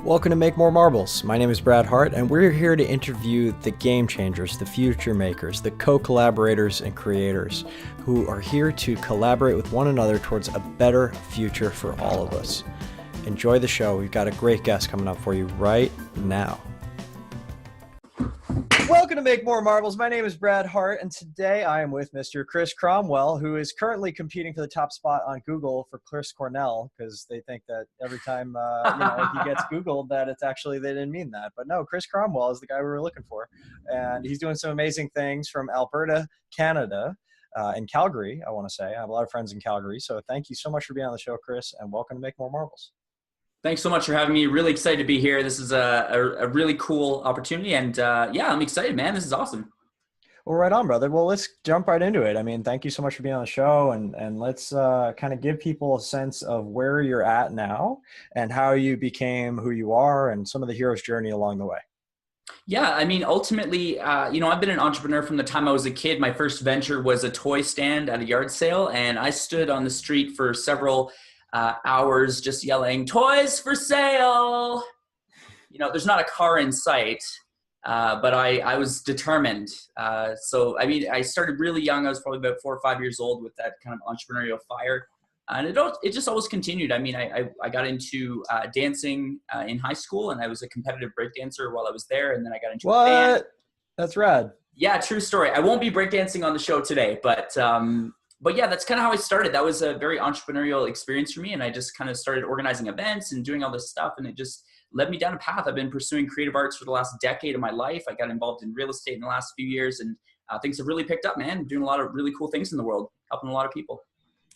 Welcome to Make More Marbles. My name is Brad Hart, and we're here to interview the game changers, the future makers, the co-collaborators and creators who are here to collaborate with one another towards a better future for all of us. Enjoy the show. We've got a great guest coming up for you right now. Welcome to Make More Marbles. My name is Brad Hart, and today I am with Mr. Chris Cromwell, who is currently competing for the top spot on Google for Chris Cornell, because they think that every time he gets Googled that it's actually, they didn't mean that. But no, Chris Cromwell is the guy we were looking for, and he's doing some amazing things from Alberta, Canada, and Calgary, I want to say. I have a lot of friends in Calgary, so thank you so much for being on the show, Chris, and welcome to Make More Marbles. Thanks so much for having me. Really excited to be here. This is a really cool opportunity. And I'm excited, man. This is awesome. Well, right on, brother. Well, let's jump right into it. I mean, thank you so much for being on the show. And let's kind of give people a sense of where you're at now and how you became who you are and some of the hero's journey along the way. Yeah, I mean, ultimately, I've been an entrepreneur from the time I was a kid. My first venture was a toy stand at a yard sale. And I stood on the street for several hours just yelling, "Toys for sale!" There's not a car in sight, but I was determined. I started really young. I was probably about 4 or 5 years old with that kind of entrepreneurial fire. And it just always continued. I mean, I got into dancing in high school, and I was a competitive break dancer while I was there. And then I got into a band. That's rad. Yeah, true story. I won't be breakdancing on the show today, but yeah, that's kind of how I started. That was a very entrepreneurial experience for me. And I just kind of started organizing events and doing all this stuff. And it just led me down a path. I've been pursuing creative arts for the last decade of my life. I got involved in real estate in the last few years, and things have really picked up, man. I'm doing a lot of really cool things in the world, helping a lot of people.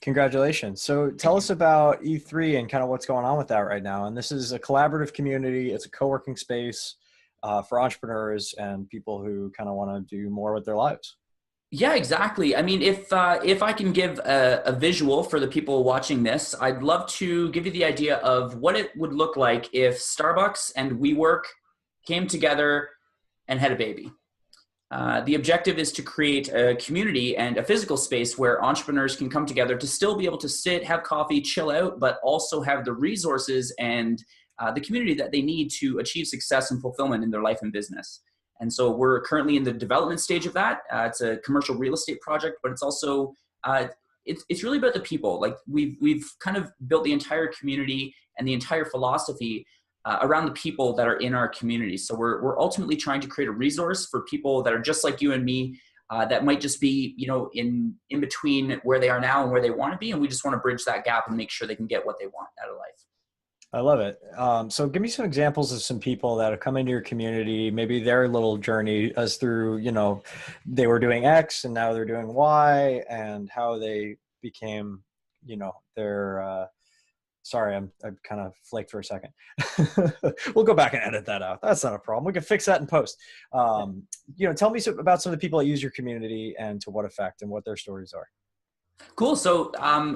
Congratulations. So tell us about E3 and kind of what's going on with that right now. And this is a collaborative community. It's a co-working space for entrepreneurs and people who kind of want to do more with their lives. Yeah, exactly. I mean, if I can give a visual for the people watching this, I'd love to give you the idea of what it would look like if Starbucks and WeWork came together and had a baby. The objective is to create a community and a physical space where entrepreneurs can come together to still be able to sit, have coffee, chill out, but also have the resources and the community that they need to achieve success and fulfillment in their life and business. And so we're currently in the development stage of that. It's a commercial real estate project, but it's also, it's really about the people. Like we've kind of built the entire community and the entire philosophy around the people that are in our community. So we're ultimately trying to create a resource for people that are just like you and me, that might just be, in between where they are now and where they want to be. And we just want to bridge that gap and make sure they can get what they want out of life. I love it. So give me some examples of some people that have come into your community, maybe their little journey as through, they were doing X and now they're doing Y, and how they became, their, sorry, I kind of flaked for a second. We'll go back and edit that out. That's not a problem. We can fix that in post. Tell me about some of the people that use your community and to what effect and what their stories are. Cool. So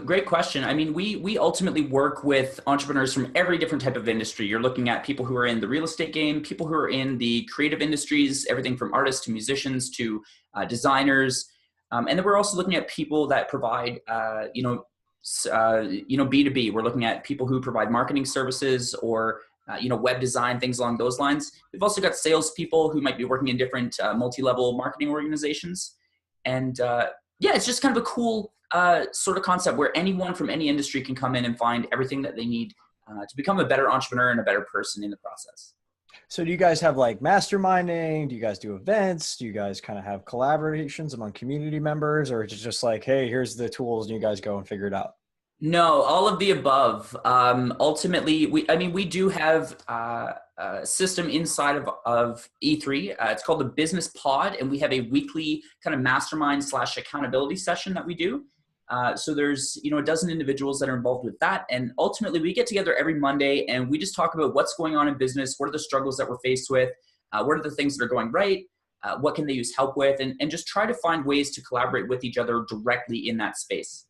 great question. I mean, we ultimately work with entrepreneurs from every different type of industry. You're looking at people who are in the real estate game, people who are in the creative industries, everything from artists to musicians to designers. And then we're also looking at people that provide, B2B. We're looking at people who provide marketing services or, web design, things along those lines. We've also got salespeople who might be working in different multi-level marketing organizations. And it's just kind of a cool sort of concept where anyone from any industry can come in and find everything that they need to become a better entrepreneur and a better person in the process. So do you guys have like masterminding? Do you guys do events? Do you guys kind of have collaborations among community members, or is it just like, hey, here's the tools and you guys go and figure it out? No, all of the above. Ultimately, we do have a system inside of E3. It's called the Business Pod, and we have a weekly kind of mastermind / accountability session that we do. So there's, a dozen individuals that are involved with that. And ultimately, we get together every Monday and we just talk about what's going on in business, what are the struggles that we're faced with, what are the things that are going right, what can they use help with, and just try to find ways to collaborate with each other directly in that space.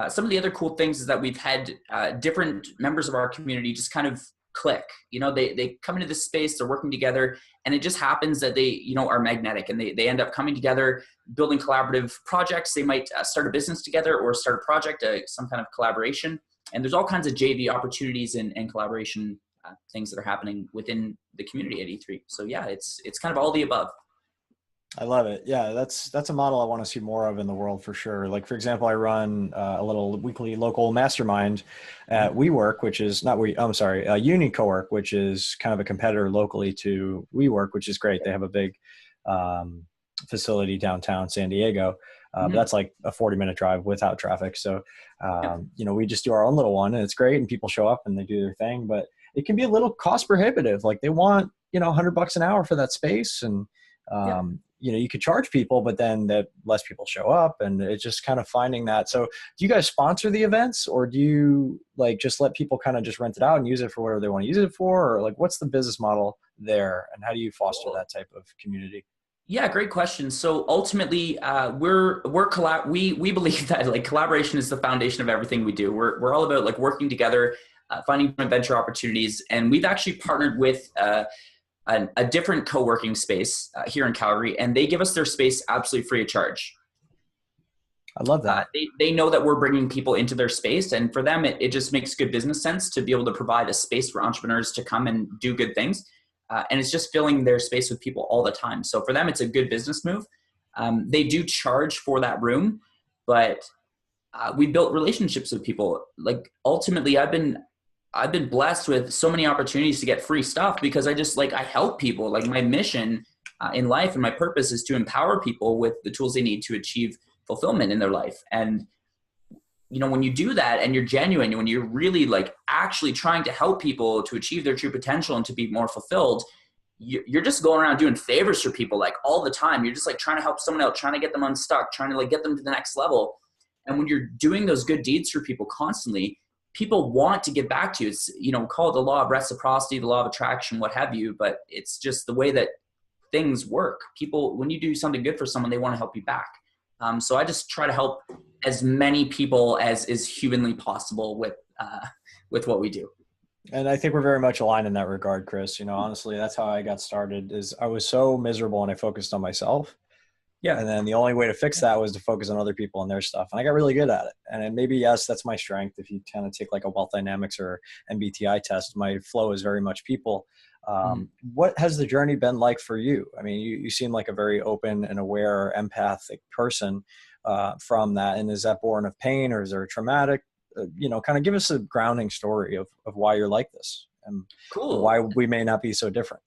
Some of the other cool things is that we've had different members of our community just kind of click. They come into this space, they're working together, and it just happens that they, are magnetic, and they end up coming together, building collaborative projects. They might start a business together or start a project, some kind of collaboration. And there's all kinds of JV opportunities and collaboration things that are happening within the community at E3. So yeah, it's kind of all the above. I love it. Yeah, that's a model I want to see more of in the world for sure. Like for example, I run a little weekly local mastermind at WeWork, which is not we. I'm sorry, Uni Cowork, which is kind of a competitor locally to WeWork, which is great. They have a big facility downtown San Diego, but that's like a 40-minute drive without traffic. So you know, we just do our own little one, and it's great, and people show up and they do their thing, but it can be a little cost prohibitive. Like they want, you know, $100 an hour for that space, and you know, you could charge people, but then that less people show up, and it's just kind of finding that. So do you guys sponsor the events, or do you like just let people kind of just rent it out and use it for whatever they want to use it for? Or like, what's the business model there, and how do you foster that type of community? Yeah, great question. So ultimately, we believe that like collaboration is the foundation of everything we do. We're all about like working together, finding joint venture opportunities, and we've actually partnered with a different co-working space here in Calgary, and they give us their space absolutely free of charge. I love that. They know that we're bringing people into their space, and for them, it just makes good business sense to be able to provide a space for entrepreneurs to come and do good things. And it's just filling their space with people all the time. So for them, it's a good business move. They do charge for that room, but we built relationships with people. Like ultimately, I've been blessed with so many opportunities to get free stuff because I help people. Like my mission in life and my purpose is to empower people with the tools they need to achieve fulfillment in their life. And you know, when you do that and you're genuine, when you're really like actually trying to help people to achieve their true potential and to be more fulfilled, you're just going around doing favors for people like all the time. You're just like trying to help someone out, trying to get them unstuck, trying to like get them to the next level. And when you're doing those good deeds for people constantly, people want to give back to you. It's, you know, call it the law of reciprocity, the law of attraction, what have you, but it's just the way that things work. People, when you do something good for someone, they want to help you back. So I just try to help as many people as is humanly possible with what we do. And I think we're very much aligned in that regard, Chris. You know, honestly, that's how I got started. Is I was so miserable and I focused on myself. Yeah. And then the only way to fix that was to focus on other people and their stuff. And I got really good at it. And maybe, yes, that's my strength. If you kind of take like a wealth dynamics or MBTI test, my flow is very much people. What has the journey been like for you? I mean, you seem like a very open and aware, empathic person from that. And is that born of pain, or is there a traumatic, you know, kind of give us a grounding story of why you're like this and why we may not be so different.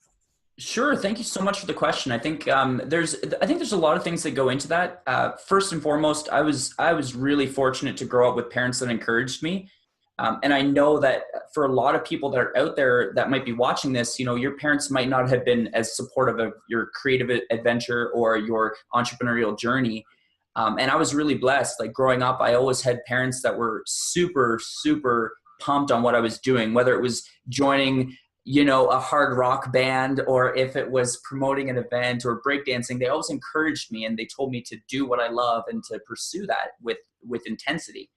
Sure. Thank you so much for the question. I think there's a lot of things that go into that. First and foremost, I was really fortunate to grow up with parents that encouraged me. And I know that for a lot of people that are out there that might be watching this, you know, your parents might not have been as supportive of your creative adventure or your entrepreneurial journey. And I was really blessed. Like growing up, I always had parents that were super, super pumped on what I was doing, whether it was joining, you know, a hard rock band, or if it was promoting an event or breakdancing. They always encouraged me and they told me to do what I love and to pursue that with intensity.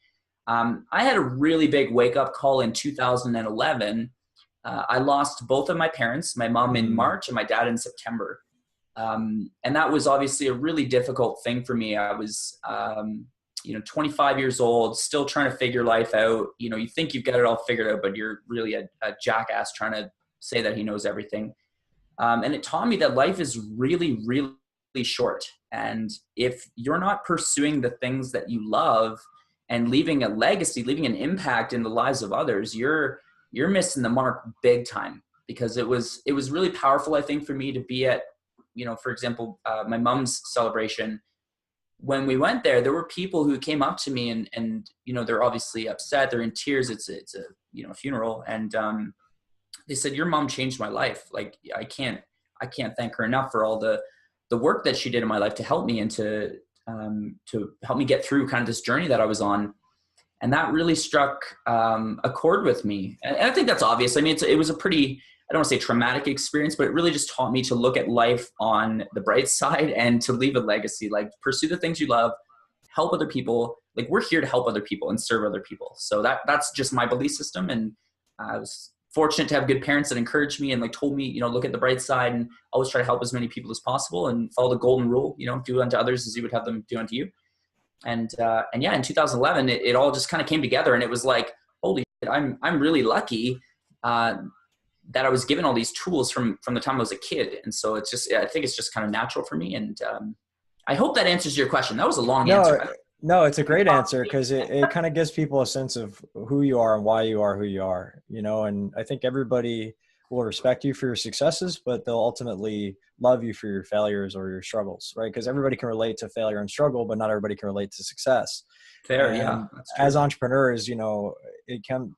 I had a really big wake up call in 2011. I lost both of my parents, my mom in March and my dad in September. And that was obviously a really difficult thing for me. I was, 25 years old, still trying to figure life out. You know, you think you've got it all figured out, but you're really a jackass trying to say that he knows everything. And it taught me that life is really, really short. And if you're not pursuing the things that you love and leaving a legacy, leaving an impact in the lives of others, you're missing the mark big time. Because it was really powerful, I think, for me to be at, you know, for example, my mom's celebration. When we went there, there were people who came up to me and you know, they're obviously upset, they're in tears. It's a, you know, funeral. And they said, your mom changed my life. Like, I can't thank her enough for all the work that she did in my life to help me and to help me get through kind of this journey that I was on. And that really struck a chord with me. And I think that's obvious. I mean, it was a pretty, I don't want to say traumatic experience, but it really just taught me to look at life on the bright side and to leave a legacy. Like, pursue the things you love, help other people. Like, we're here to help other people and serve other people. So that's just my belief system. And I was fortunate to have good parents that encouraged me and like told me, you know, look at the bright side and always try to help as many people as possible and follow the golden rule, you know, do unto others as you would have them do unto you. And yeah, in 2011, it all just kind of came together, and it was like, holy shit, I'm really lucky. that I was given all these tools from the time I was a kid. And so it's just, I think it's just kind of natural for me. And I hope that answers your question. That was a long No, answer. no, it's a great answer because it kind of gives people a sense of who you are and why you are who you are, you know, and I think everybody will respect you for your successes, but they'll ultimately love you for your failures or your struggles, right? Because everybody can relate to failure and struggle, but not everybody can relate to success. Fair, yeah, And that's as true. entrepreneurs, you know, it can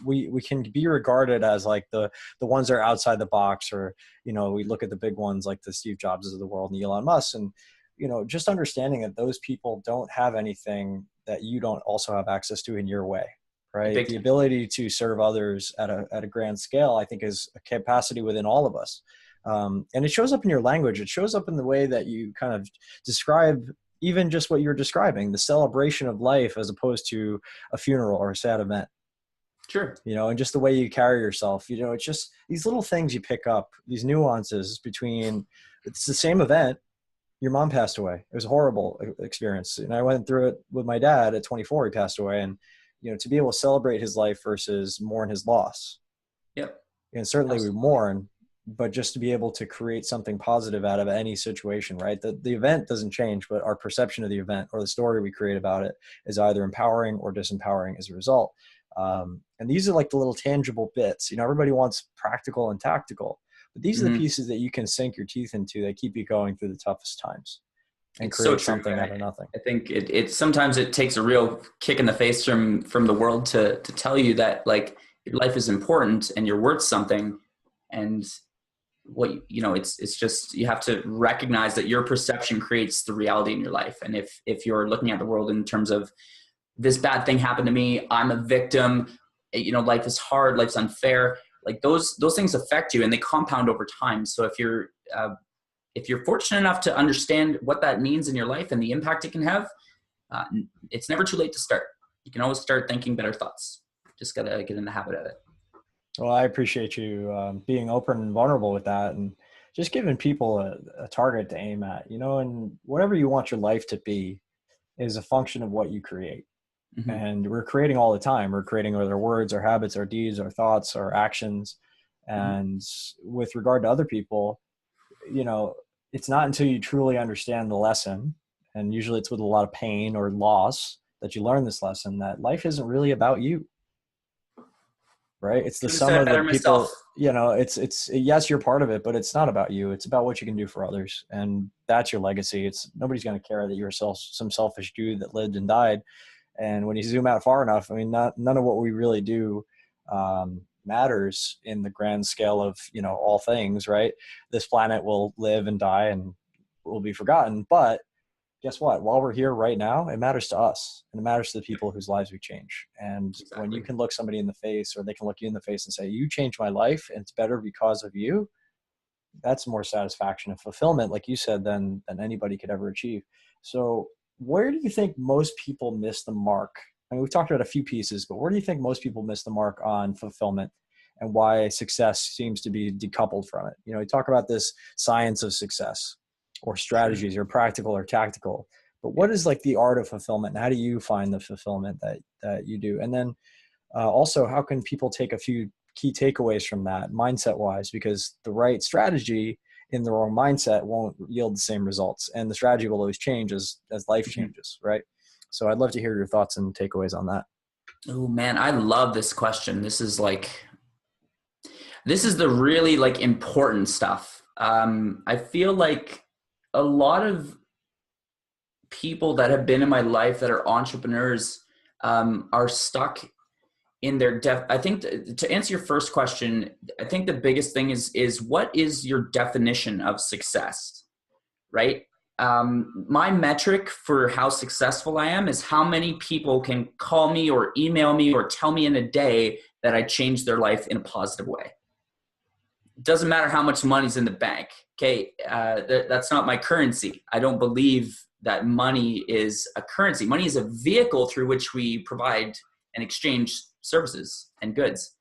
we can be regarded as like the ones that are outside the box, or you know, we look at the big ones like the Steve Jobs of the world and Elon Musk, and you know, just understanding that those people don't have anything that you don't also have access to in your way, right? Big The time. ability to serve others at a grand scale, I think, is a capacity within all of us. And it shows up in your language. It shows up in the way that you kind of describe even just what you're describing, the celebration of life as opposed to a funeral or a sad event, Sure. you know, and just the way you carry yourself, you know, it's just these little things you pick up, these nuances between, it's the same event. Your mom passed away. It was a horrible experience. And I went through it with my dad at 24, he passed away. And, you know, to be able to celebrate his life versus mourn his loss. Yep. And certainly we Absolutely. mourn, but just to be able to create something positive out of any situation, right? The event doesn't change, but our perception of the event or the story we create about it is either empowering or disempowering as a result. And these are like the little tangible bits. You know, everybody wants practical and tactical, but these are the Hmm. pieces that you can sink your teeth into that keep you going through the toughest times and It's so create true. something And out of nothing. I think it sometimes it takes a real kick in the face from the world to tell you that like your life is important and you're worth something. And what you know, it's just you have to recognize that your perception creates the reality in your life. And if you're looking at the world in terms of this bad thing happened to me, I'm a victim, you know, life is hard, life's unfair, like those things affect you and they compound over time. So if you're fortunate enough to understand what that means in your life and the impact it can have, uh, it's never too late to start. You can always start thinking better thoughts. Just gotta get in the habit of it. Well, I appreciate you being open and vulnerable with that, and just giving people a target to aim at, you know, and whatever you want your life to be is a function of what you create. Mm-hmm. And we're creating all the time. We're creating with our words, our habits, our deeds, our thoughts, our actions. Mm-hmm. And with regard to other people, you know, it's not until you truly understand the lesson, and usually it's with a lot of pain or loss, that you learn this lesson that life isn't really about you, right? It's the Couldn't have sum said it of the better myself. people, you know, it's yes, you're part of it, but it's not about you. It's about what you can do for others. And that's your legacy. It's nobody's going to care that you're some selfish dude that lived and died. And when you zoom out far enough, I mean, none of what we really do matters in the grand scale of, you know, all things, right? This planet will live and die and will be forgotten. But guess what? While we're here right now, it matters to us and it matters to the people whose lives we change. And when you Exactly. can look somebody in the face, or they can look you in the face and say, you changed my life and it's better because of you, that's more satisfaction and fulfillment, like you said, than anybody could ever achieve. So where do you think most people miss the mark? I mean, we've talked about a few pieces, but where do you think most people miss the mark on fulfillment, and why success seems to be decoupled from it? You know, we talk about this science of success, or Sure. strategies, or practical or tactical, but Yeah. what is like the art of fulfillment, and how do you find the fulfillment that you do? And then also, how can people take a few key takeaways from that mindset wise? Because the right strategy in the wrong mindset won't yield the same results. And the strategy will always change as life Mm-hmm. changes, right? So I'd love to hear your thoughts and takeaways on that. Oh man, I love this question. This is the really like important stuff. I feel like a lot of people that have been in my life that are entrepreneurs are stuck in their I think to answer your first question, I think the biggest thing is what is your definition of success, right? My metric for how successful I am is how many people can call me or email me or tell me in a day that I changed their life in a positive way. It doesn't matter how much money's in the bank. Okay, that's not my currency. I don't believe that money is a currency. Money is a vehicle through which we provide and exchange services and goods.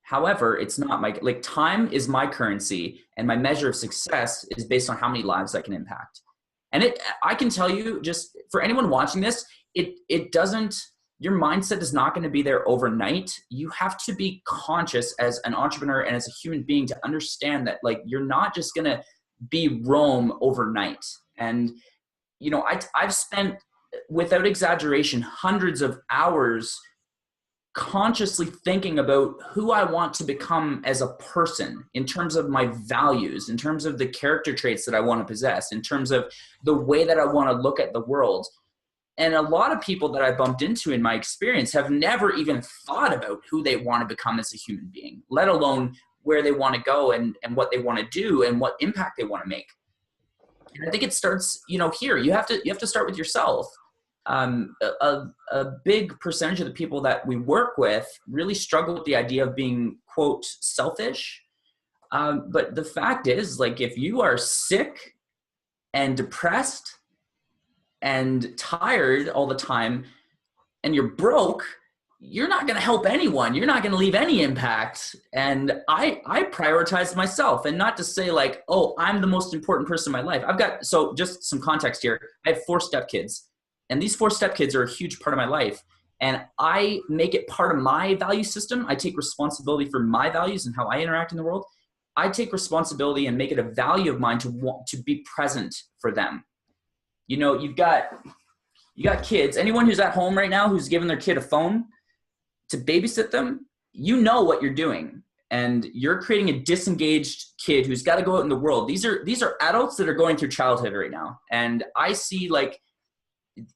However, it's not my, like, time is my currency, and my measure of success is based on how many lives I can impact. And I can tell you, just for anyone watching this, it doesn't your mindset is not going to be there overnight. You have to be conscious as an entrepreneur and as a human being to understand that like you're not just going to be Rome overnight. And you know, I've spent, without exaggeration, hundreds of hours consciously thinking about who I want to become as a person in terms of my values, in terms of the character traits that I want to possess, in terms of the way that I want to look at the world. And a lot of people that I bumped into in my experience have never even thought about who they want to become as a human being, let alone where they want to go and what they want to do and what impact they want to make. And I think it starts, you know, here. You have to start with yourself. A big percentage of the people that we work with really struggle with the idea of being, quote, selfish. But the fact is, like, if you are sick and depressed and tired all the time and you're broke, you're not going to help anyone. You're not going to leave any impact. And I prioritize myself, and not to say like, oh, I'm the most important person in my life. So just some context here. I have 4 stepkids, and these 4 stepkids are a huge part of my life. And I make it part of my value system. I take responsibility for my values and how I interact in the world. I take responsibility and make it a value of mine to want to be present for them. You know, you got kids. Anyone who's at home right now who's giving their kid a phone to babysit them, you know what you're doing. And you're creating a disengaged kid who's got to go out in the world. These are adults that are going through childhood right now. And I see, like,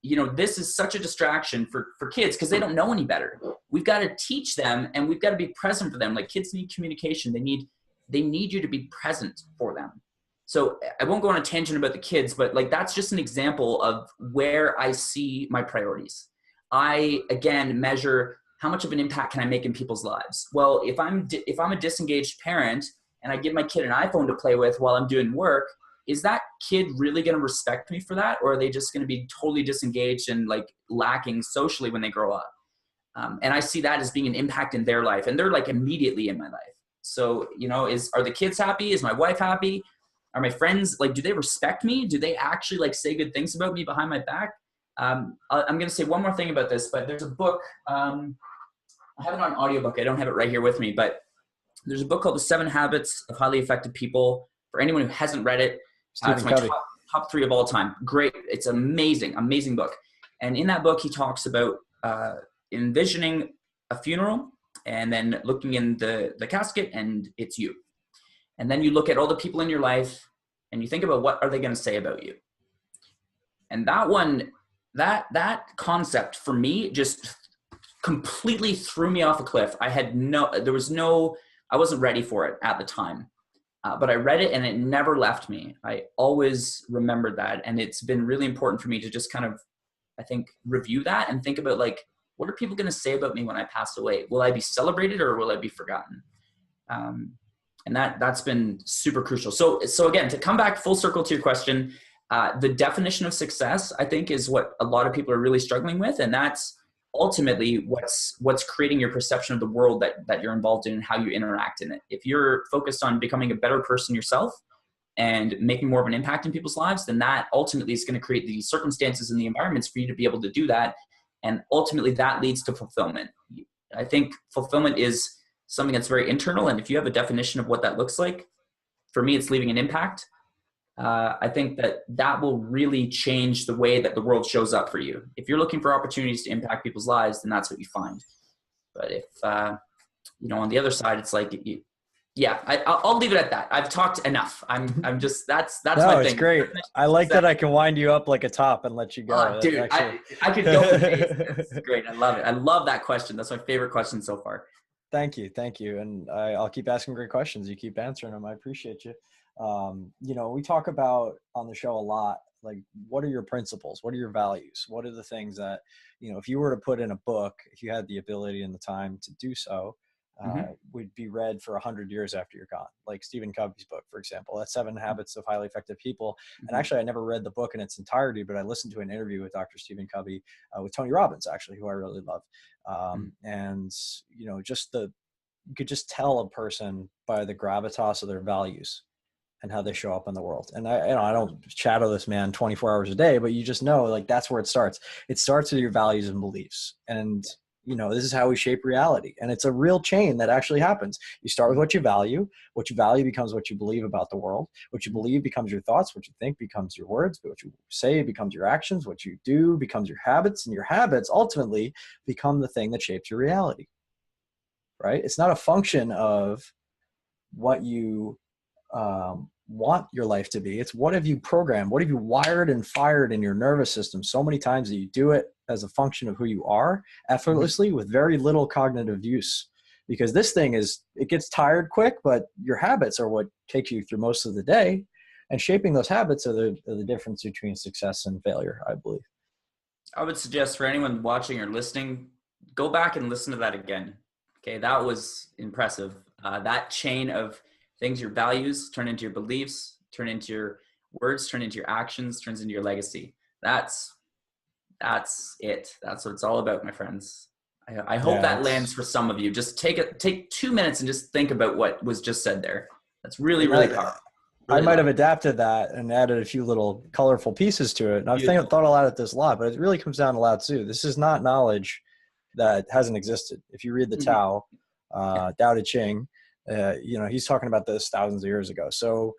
you know, this is such a distraction for kids because they don't know any better. We've got to teach them, and we've got to be present for them. Like, kids need communication. They need you to be present for them. So I won't go on a tangent about the kids, but like, that's just an example of where I see my priorities. I, again, measure how much of an impact can I make in people's lives? Well, if I'm a disengaged parent and I give my kid an iPhone to play with while I'm doing work, is that kid really going to respect me for that? Or are they just going to be totally disengaged and like lacking socially when they grow up? And I see that as being an impact in their life, and they're like immediately in my life. So, you know, are the kids happy? Is my wife happy? Are my friends, like, do they respect me? Do they actually like say good things about me behind my back? I'm going to say one more thing about this, but there's a book. I have it on audiobook. I don't have it right here with me, but there's a book called The 7 Habits of Highly Effective People. For anyone who hasn't read it, it's my top 3 of all time. Great. It's amazing, amazing book. And in that book, he talks about envisioning a funeral and then looking in the casket, and it's you. And then you look at all the people in your life and you think about what are they going to say about you. And that one, that concept for me just completely threw me off a cliff. I wasn't ready for it at the time. But I read it and it never left me. I always remembered that. And it's been really important for me to just kind of, I think, review that and think about, like, what are people going to say about me when I pass away? Will I be celebrated or will I be forgotten? And that's been super crucial. So again, to come back full circle to your question, the definition of success, I think, is what a lot of people are really struggling with. And that's ultimately what's creating your perception of the world that you're involved in and how you interact in it. If you're focused on becoming a better person yourself and making more of an impact in people's lives, then that ultimately is going to create the circumstances and the environments for you to be able to do that. And ultimately that leads to fulfillment. I think fulfillment is something that's very internal. And if you have a definition of what that looks like, for me, it's leaving an impact. I think that will really change the way that the world shows up for you. If you're looking for opportunities to impact people's lives, then that's what you find. But if, on the other side, it's like, I'll leave it at that. I've talked enough. I'm just, that's no, my thing. It's great. I like that I can wind you up like a top and let you go. Oh, dude, actually... I could go for days. It's great. I love it. I love that question. That's my favorite question so far. Thank you. And I'll keep asking great questions. You keep answering them. I appreciate you. We talk about on the show a lot, like, what are your principles? What are your values? What are the things that, if you were to put in a book, if you had the ability and the time to do so, would be read for 100 years after you're gone. Like Stephen Covey's book, for example, that's 7 Habits of Highly Effective People. And actually, I never read the book in its entirety, but I listened to an interview with Dr. Stephen Covey with Tony Robbins, actually, who I really love. And, you could just tell a person by the gravitas of their values and how they show up in the world. And I don't shadow this man 24 hours a day, but you just know, like, that's where it starts. It starts with your values and beliefs. And, this is how we shape reality. And it's a real chain that actually happens. You start with what you value. What you value becomes what you believe about the world. What you believe becomes your thoughts. What you think becomes your words. What you say becomes your actions. What you do becomes your habits. And your habits ultimately become the thing that shapes your reality, right? It's not a function of what you want your life to be. It's what have you programmed? What have you wired and fired in your nervous system so many times that you do it as a function of who you are effortlessly with very little cognitive use? Because this thing it gets tired quick, but your habits are what takes you through most of the day. And shaping those habits are the difference between success and failure, I believe. I would suggest for anyone watching or listening, go back and listen to that again. Okay, that was impressive. That chain of things, your values turn into your beliefs, turn into your words, turn into your actions, turns into your legacy. That's it. That's what it's all about, my friends. I hope that lands for some of you. Just take 2 minutes and just think about what was just said there. That's really, really powerful. Really I might have adapted that and added a few little colorful pieces to it. And I've thought a lot of this a lot, but it really comes down to Lao Tzu. This is not knowledge that hasn't existed. If you read the Tao, Tao Te Ching, he's talking about this thousands of years ago. So,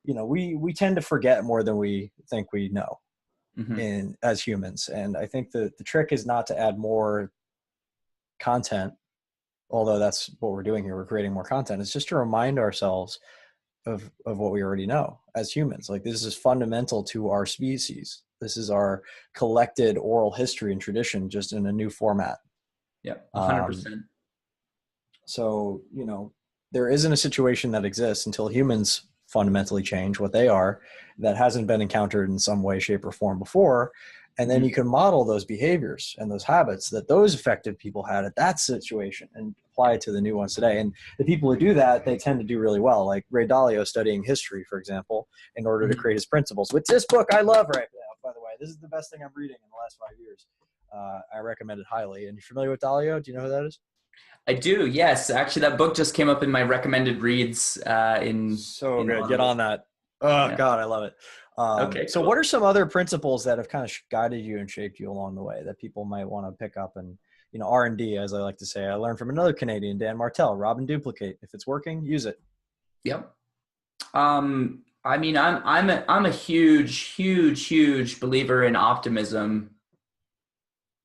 we tend to forget more than we think we know as humans. And I think the trick is not to add more content, although that's what we're doing here. We're creating more content. It's just to remind ourselves of what we already know as humans. Like, this is fundamental to our species. This is our collected oral history and tradition, just in a new format. Yeah, 100%. So, there isn't a situation that exists until humans fundamentally change what they are that hasn't been encountered in some way, shape, or form before. And then you can model those behaviors and those habits that those effective people had at that situation and apply it to the new ones today. And the people who do that, they tend to do really well. Like Ray Dalio studying history, for example, in order to create his principles. With this book I love right now, by the way. This is the best thing I'm reading in the last 5 years. I recommend it highly. And you familiar with Dalio? Do you know who that is? I do, yes. Actually, that book just came up in my recommended reads. So good. Get on that. Oh, yeah. God, I love it. Okay. So what are some other principles that have kind of guided you and shaped you along the way that people might want to pick up? And, R&D, as I like to say, I learned from another Canadian, Dan Martell, rob and duplicate. If it's working, use it. Yep. I'm a huge believer in optimism.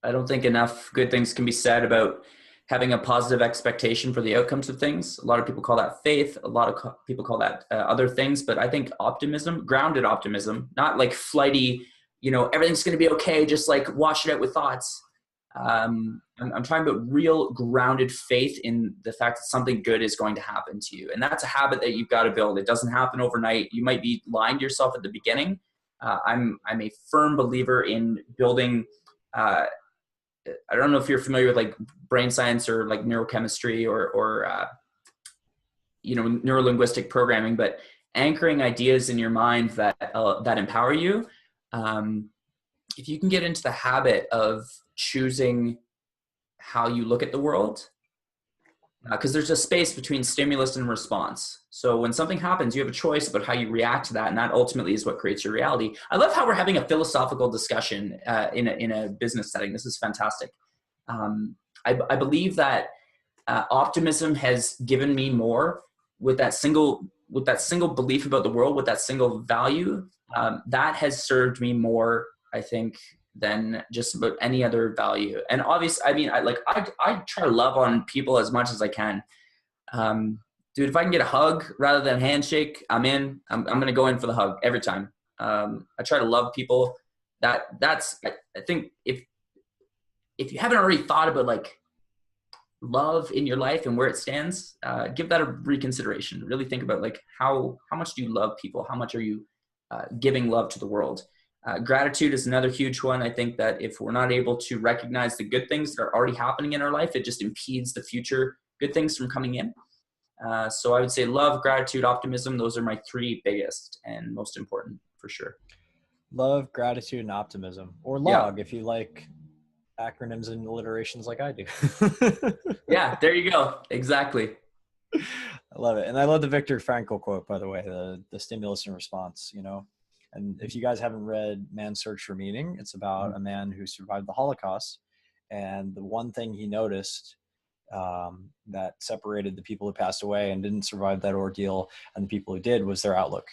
I don't think enough good things can be said about having a positive expectation for the outcomes of things. A lot of people call that faith. A lot of people call that other things. But I think optimism, grounded optimism, not like flighty, everything's going to be okay, just like wash it out with thoughts. I'm talking about real grounded faith in the fact that something good is going to happen to you. And that's a habit that you've got to build. It doesn't happen overnight. You might be lying to yourself at the beginning. I'm a firm believer in building I don't know if you're familiar with like brain science or like neurochemistry or neurolinguistic programming, but anchoring ideas in your mind that empower you. If you can get into the habit of choosing how you look at the world, because there's a space between stimulus and response. So when something happens, you have a choice about how you react to that, and that ultimately is what creates your reality. I love how we're having a philosophical discussion in a business setting. This is fantastic. I believe that optimism has given me more with that single belief about the world, with that single value. That has served me more, I think, than just about any other value. And obviously, I try to love on people as much as I can. Dude, if I can get a hug rather than a handshake, I'm in. I'm going to go in for the hug every time. I try to love people. I think if you haven't already thought about like love in your life and where it stands, give that a reconsideration. Really think about like how much do you love people? How much are you giving love to the world? Gratitude is another huge one. I think that if we're not able to recognize the good things that are already happening in our life, it just impedes the future good things from coming in. So I would say love, gratitude, optimism. Those are my three biggest and most important for sure. Love, gratitude, and optimism, or LOG if you like acronyms and alliterations like I do. Yeah, there you go. Exactly. I love it. And I love the Viktor Frankl quote, by the way, the stimulus and response, you know. And if you guys haven't read Man's Search for Meaning, it's about a man who survived the Holocaust. And the one thing he noticed that separated the people who passed away and didn't survive that ordeal and the people who did was their outlook.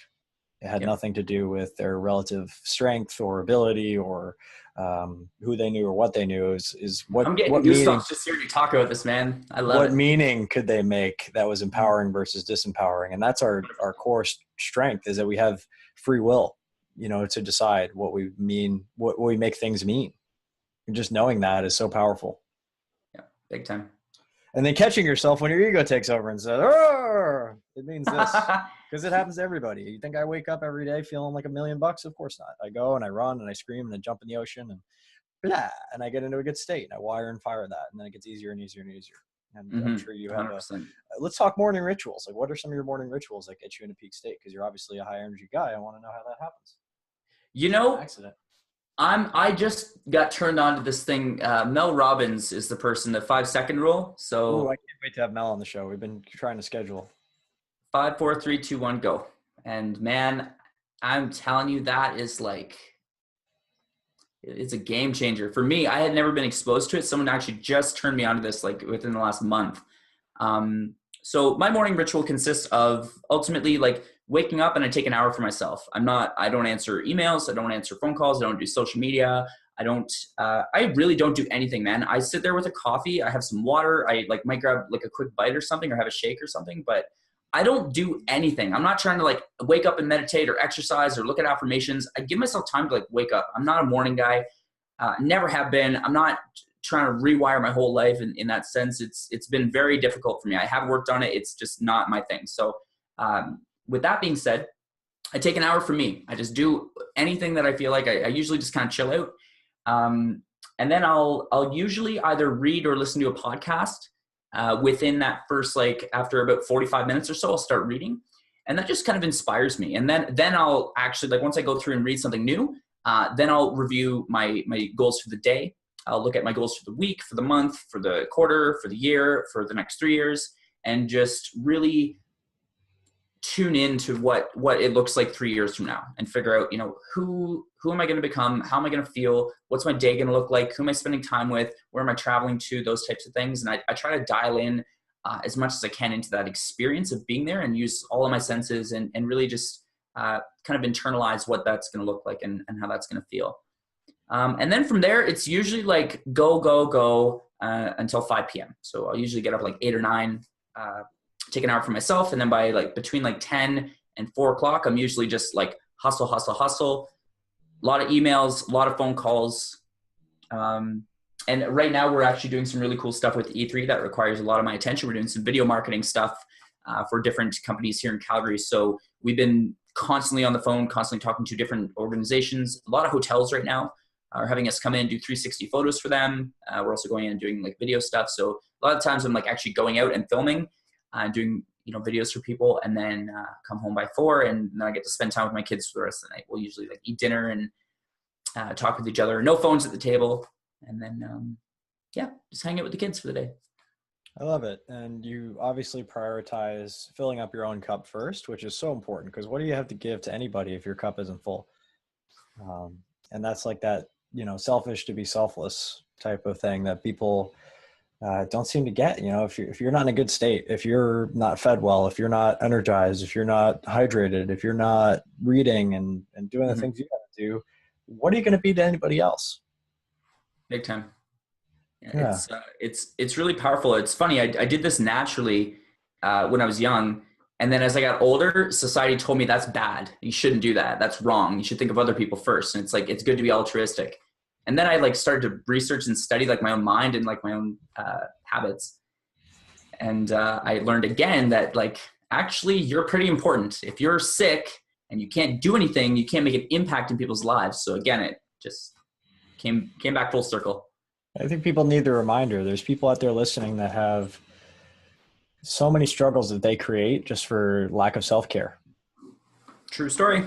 It had nothing to do with their relative strength or ability or who they knew or what they knew. Is what I'm getting what goosebumps meaning, just hearing you talk about this, man. I love what it. meaning could they make that was empowering versus disempowering? And that's our core strength, is that we have free will, you know, to decide what we mean, what we make things mean. And just knowing that is so powerful. Yeah, big time. And then catching yourself when your ego takes over and says, "Oh, it means this," because it happens to everybody. You think I wake up every day feeling like $1 million? Of course not. I go and I run and I scream and I jump in the ocean and blah, and I get into a good state and I wire and fire that, and then it gets easier and easier and easier. And I'm sure you have 100%. let's talk morning rituals. Like, what are some of your morning rituals that get you into peak state? Because you're obviously a high energy guy. I want to know how that happens. You know, Accident. I just got turned on to this thing. Mel Robbins is the person, the 5-second rule. So Ooh, I can't wait to have Mel on the show. We've been trying to schedule. 5, 4, 3, 2, 1, go. And man, I'm telling you, that is like, it's a game changer for me. I had never been exposed to it. Someone actually just turned me on to this like within the last month. So my morning ritual consists of ultimately like waking up and I take an hour for myself. I don't answer emails. I don't answer phone calls. I don't do social media. I really don't do anything, man. I sit there with a coffee. I have some water. I like might grab like a quick bite or something or have a shake or something, but I don't do anything. I'm not trying to like wake up and meditate or exercise or look at affirmations. I give myself time to like wake up. I'm not a morning guy. Never have been. I'm not trying to rewire my whole life in that sense. It's been very difficult for me. I have worked on it. It's just not my thing. So with that being said, I take an hour for me. I just do anything that I feel like I usually just kind of chill out. And then I'll usually either read or listen to a podcast within that first, like after about 45 minutes or so, I'll start reading. And that just kind of inspires me. And then I'll actually, like once I go through and read something new, then I'll review my goals for the day. I'll look at my goals for the week, for the month, for the quarter, for the year, for the next 3 years, and just really tune into what it looks like 3 years from now and figure out, you know, who am I going to become? How am I going to feel? What's my day going to look like? Who am I spending time with? Where am I traveling to? Those types of things. And I try to dial in as much as I can into that experience of being there and use all of my senses and really just kind of internalize what that's going to look like and how that's going to feel. And then from there, it's usually like go until 5 p.m. So I'll usually get up like 8 or 9, take an hour for myself. And then by like between like 10 and 4 o'clock, I'm usually just like hustle. A lot of emails, a lot of phone calls. And right now we're actually doing some really cool stuff with E3 that requires a lot of my attention. We're doing some video marketing stuff for different companies here in Calgary. So we've been constantly on the phone, constantly talking to different organizations. A lot of hotels right now are having us come in and do 360 photos for them. We're also going in and doing like video stuff. So a lot of times I'm like actually going out and filming, doing, you know, videos for people, and then come home by 4, and then I get to spend time with my kids for the rest of the night. We'll usually like eat dinner and talk with each other. No phones at the table. And then, just hang out with the kids for the day. I love it. And you obviously prioritize filling up your own cup first, which is so important, because what do you have to give to anybody if your cup isn't full? And that's like that, you know, selfish to be selfless type of thing that people don't seem to get. You know, if you're not in a good state, if you're not fed well, if you're not energized, if you're not hydrated, if you're not reading and doing the things you got to do, what are you going to be to anybody else? Big time. Yeah. It's really powerful. It's funny. I did this naturally when I was young. And then as I got older, society told me that's bad. You shouldn't do that. That's wrong. You should think of other people first. And it's like, it's good to be altruistic. And then I like started to research and study like my own mind and like my own habits. And I learned again that like, actually you're pretty important. If you're sick and you can't do anything, you can't make an impact in people's lives. So again, it just came back full circle. I think people need the reminder. There's people out there listening that have so many struggles that they create just for lack of self-care. True story.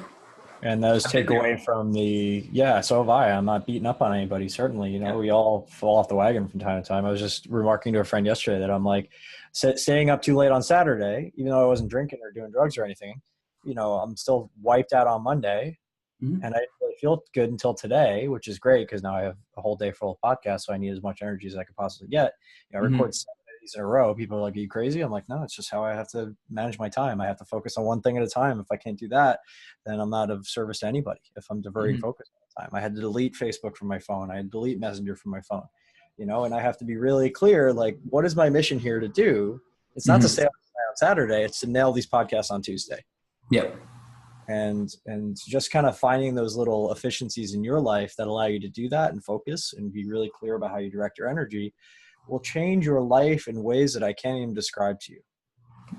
And those I've been take away there. from yeah, so have I. I'm not beating up on anybody, certainly. You know, Yeah. we all fall off the wagon from time to time. I was just remarking to a friend yesterday that I'm like, staying up too late on Saturday, even though I wasn't drinking or doing drugs or anything, I'm still wiped out on Monday. Mhm. And I didn't really feel good until today, which is great because now I have a whole day full of podcasts, so I need as much energy as I could possibly get. I Mhm. record 7 days in a row. People are like, "Are you crazy?" I'm like, "No, it's just how I have to manage my time. I have to focus on one thing at a time. If I can't do that, then I'm not of service to anybody. If I'm diverting Mhm. focus all the time, I had to delete Facebook from my phone. I had to delete Messenger from my phone. And I have to be really clear, like, what is my mission here to do? It's not to Mhm. stay on Saturday. It's to nail these podcasts on Tuesday Yep. and just kind of finding those little efficiencies in your life that allow you to do that and focus and be really clear about how you direct your energy will change your life in ways that I can't even describe to you.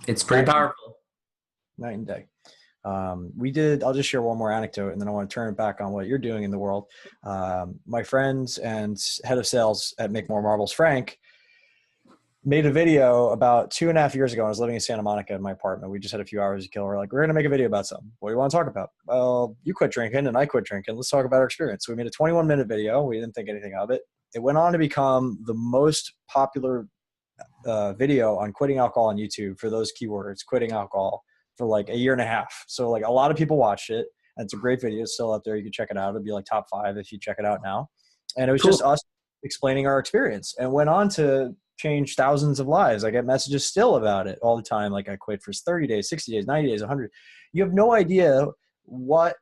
It's pretty Night and, powerful. night and day. I'll just share one more anecdote and then I want to turn it back on what you're doing in the world. My friends and head of sales at Make More Marbles, Frank, made a video about 2.5 years ago. I was living in Santa Monica in my apartment. We just had a few hours to kill. We're like, we're going to make a video about something. What do you want to talk about? Well, you quit drinking and I quit drinking. Let's talk about our experience. So we made a 21-minute video. We didn't think anything of it. It went on to become the most popular video on quitting alcohol on YouTube for those keywords, quitting alcohol, for like a year and a half. So like a lot of people watched it. And it's a great video. It's still up there. You can check it out. It'll be like top 5 if you check it out now. And it was just Cool. us explaining our experience and went on to change thousands of lives. I get messages still about it all the time. Like I quit for 30 days, 60 days, 90 days, 100. You have no idea what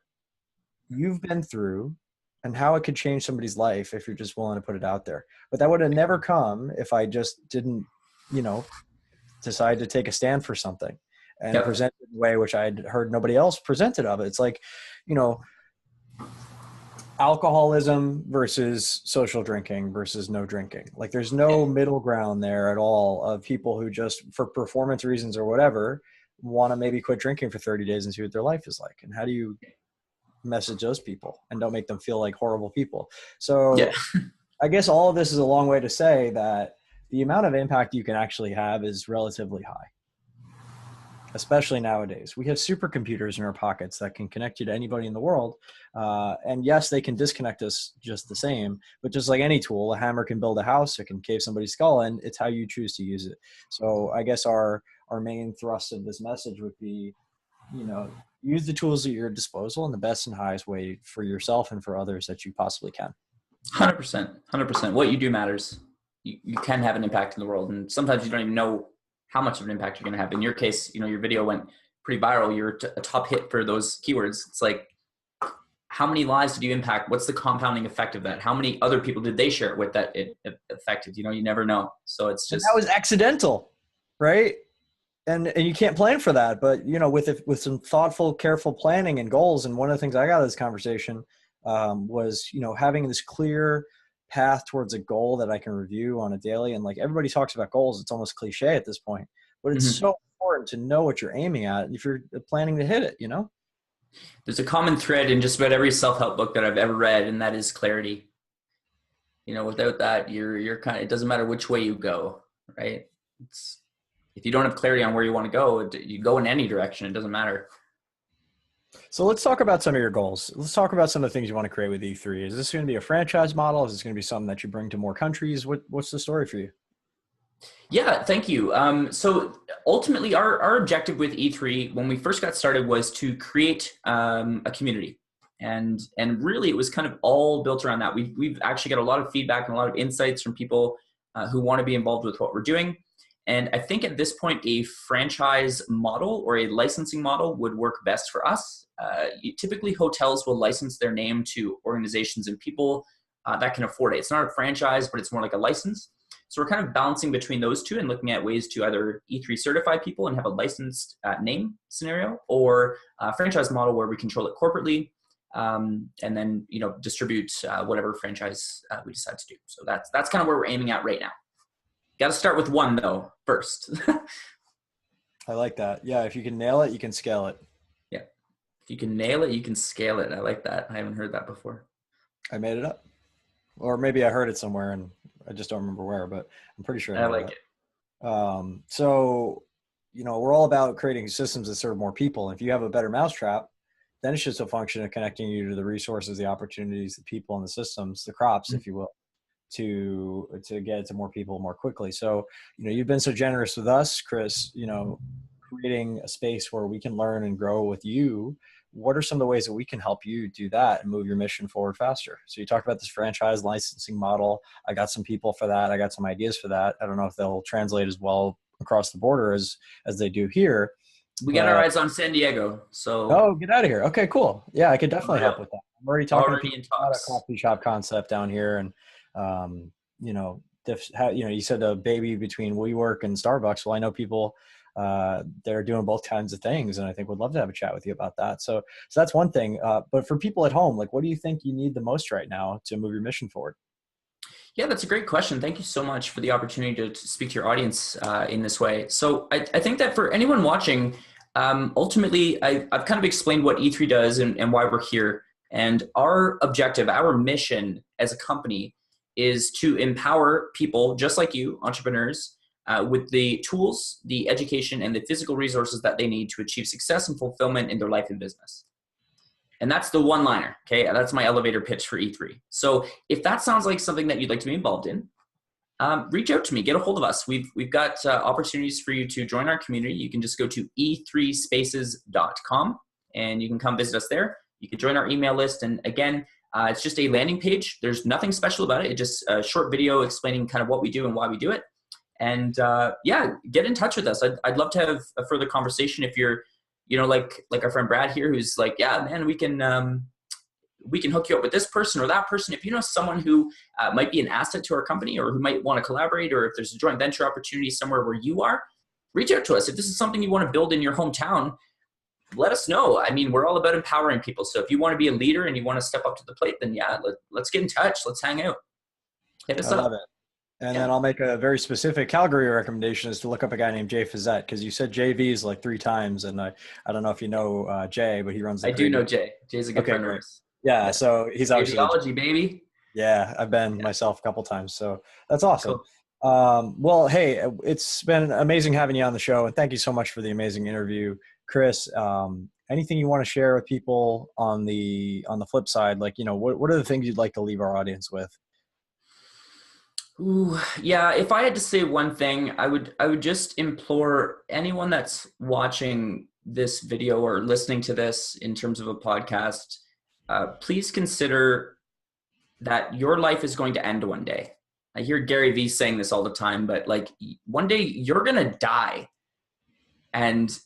you've been through and how it could change somebody's life if you're just willing to put it out there. But that would have never come if I just didn't, you know, decide to take a stand for something and Yep. present it in a way which I'd heard nobody else presented of it. It's like, you know, alcoholism versus social drinking versus no drinking. Like there's no middle ground there at all of people who just for performance reasons or whatever want to maybe quit drinking for 30 days and see what their life is like. And how do you message those people and don't make them feel like horrible people? Yeah. So I guess all of this is a long way to say that the amount of impact you can actually have is relatively high, especially nowadays. We have supercomputers in our pockets that can connect you to anybody in the world. And yes, they can disconnect us just the same, but just like any tool, a hammer can build a house, it can cave somebody's skull in. It's how you choose to use it. So I guess our main thrust of this message would be, use the tools at your disposal in the best and highest way for yourself and for others that you possibly can. 100%. 100%. What you do matters. You can have an impact in the world. And sometimes you don't even know how much of an impact you're going to have. In your case, your video went pretty viral. You're a top hit for those keywords. It's like, how many lives did you impact? What's the compounding effect of that? How many other people did they share it with that it affected? You never know. So it's And that just, was accidental, right? And you can't plan for that, but with some thoughtful, careful planning and goals. And one of the things I got out of this conversation was having this clear path towards a goal that I can review on a daily. And like everybody talks about goals, it's almost cliche at this point, but it's mhm. so important to know what you're aiming at if you're planning to hit it. There's a common thread in just about every self-help book that I've ever read, and that is clarity. Without that, you're kind of, it doesn't matter which way you go, right? If you don't have clarity on where you want to go, you go in any direction. It doesn't matter. So let's talk about some of your goals. Let's talk about some of the things you want to create with E3. Is this going to be a franchise model? Is this going to be something that you bring to more countries? What's the story for you? Yeah, thank you. So ultimately, our objective with E3 when we first got started was to create a community, and really it was kind of all built around that. We've actually got a lot of feedback and a lot of insights from people who want to be involved with what we're doing. And I think at this point, a franchise model or a licensing model would work best for us. Typically, hotels will license their name to organizations and people that can afford it. It's not a franchise, but it's more like a license. So we're kind of balancing between those two and looking at ways to either E3 certify people and have a licensed name scenario, or a franchise model where we control it corporately and then distribute whatever franchise we decide to do. So that's kind of where we're aiming at right now. Got to start with one though first. I like that. Yeah, if you can nail it, you can scale it. Yeah, if you can nail it, you can scale it. I like that. I haven't heard that before. I made it up. Or maybe I heard it somewhere and I just don't remember where, but I'm pretty sure I I made like it it. up. So, we're all about creating systems that serve more people. If you have a better mousetrap, Then it's just a function of connecting you to the resources, the opportunities, the people, and the systems, the crops, if you will, to get it to more people more quickly. So, you've been so generous with us, Chris, creating a space where we can learn and grow with you. What are some of the ways that we can help you do that and move your mission forward faster? So you talked about this franchise licensing model. I got some people for that. I got some ideas for that. I don't know if they'll translate as well across the border as they do here. We got our eyes on San Diego. So get out of here. Okay, cool. Yeah, I could definitely help with that. I'm already talking to people about a coffee shop concept down here, and you said a baby between WeWork and Starbucks. Well, I know people they're doing both kinds of things, and I think would love to have a chat with you about that. So that's one thing. But for people at home, like, what do you think you need the most right now to move your mission forward? Yeah, that's a great question. Thank you so much for the opportunity to speak to your audience in this way. So I think that for anyone watching, ultimately, I've kind of explained what E3 does and why we're here. And our objective, our mission as a company is to empower people just like you, entrepreneurs, with the tools, the education, and the physical resources that they need to achieve success and fulfillment in their life and business. And that's the one-liner, okay? That's my elevator pitch for E3. So if that sounds like something that you'd like to be involved in, reach out to me, get a hold of us. We've got opportunities for you to join our community. You can just go to e3spaces.com and you can come visit us there. You can join our email list. And again, it's just a landing page. There's nothing special about it. It's just a short video explaining kind of what we do and why we do it. And get in touch with us. I'd love to have a further conversation if you're, like our friend Brad here, who's like, yeah, man, we can hook you up with this person or that person. If you know someone who might be an asset to our company or who might want to collaborate, or if there's a joint venture opportunity somewhere where you are, reach out to us. If this is something you want to build in your hometown, let us know. I mean, we're all about empowering people. So if you want to be a leader and you want to step up to the plate, then yeah, let's get in touch. Let's hang out. Hit us up. I love it. And then I'll make a very specific Calgary recommendation, is to look up a guy named Jay Fazette, because you said JVs like 3 times. And I don't know if you know Jay, but he runs the do know Jay. Jay's a good friend of ours. Yeah, so he's obviously ideology, baby. Yeah, I've been myself a couple times, so that's awesome. Cool. Well, hey, it's been amazing having you on the show, and thank you so much for the amazing interview, Chris. Anything you want to share with people on the flip side? Like, what are the things you'd like to leave our audience with? Ooh, yeah. If I had to say one thing, I would just implore anyone that's watching this video or listening to this in terms of a podcast, please consider that your life is going to end one day. I hear Gary Vee saying this all the time, but like, one day you're going to die. And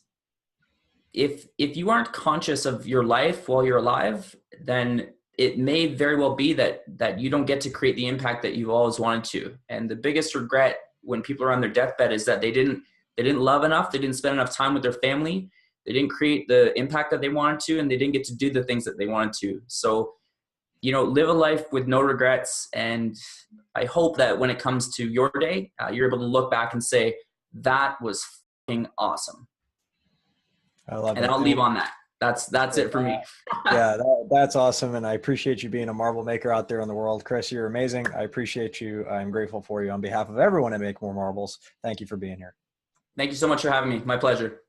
if you aren't conscious of your life while you're alive, then it may very well be that you don't get to create the impact that you've always wanted to. And the biggest regret when people are on their deathbed is that they didn't love enough, they didn't spend enough time with their family, they didn't create the impact that they wanted to, and they didn't get to do the things that they wanted to. So, live a life with no regrets. And I hope that when it comes to your day, you're able to look back and say, that was fucking awesome. I love it. And I'll leave on that. That's it for me. Yeah, that's awesome. And I appreciate you being a marble maker out there in the world. Chris, you're amazing. I appreciate you. I'm grateful for you on behalf of everyone at Make More Marbles. Thank you for being here. Thank you so much for having me. My pleasure.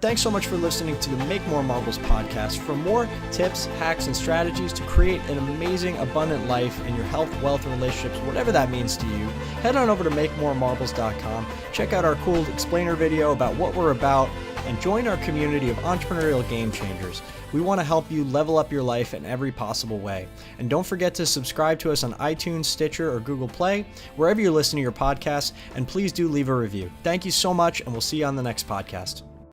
Thanks so much for listening to the Make More Marbles podcast. For more tips, hacks, and strategies to create an amazing, abundant life in your health, wealth, and relationships, whatever that means to you, head on over to makemoremarbles.com. Check out our cool explainer video about what we're about, and join our community of entrepreneurial game changers. We want to help you level up your life in every possible way. And don't forget to subscribe to us on iTunes, Stitcher, or Google Play, wherever you listen to your podcasts, and please do leave a review. Thank you so much, and we'll see you on the next podcast.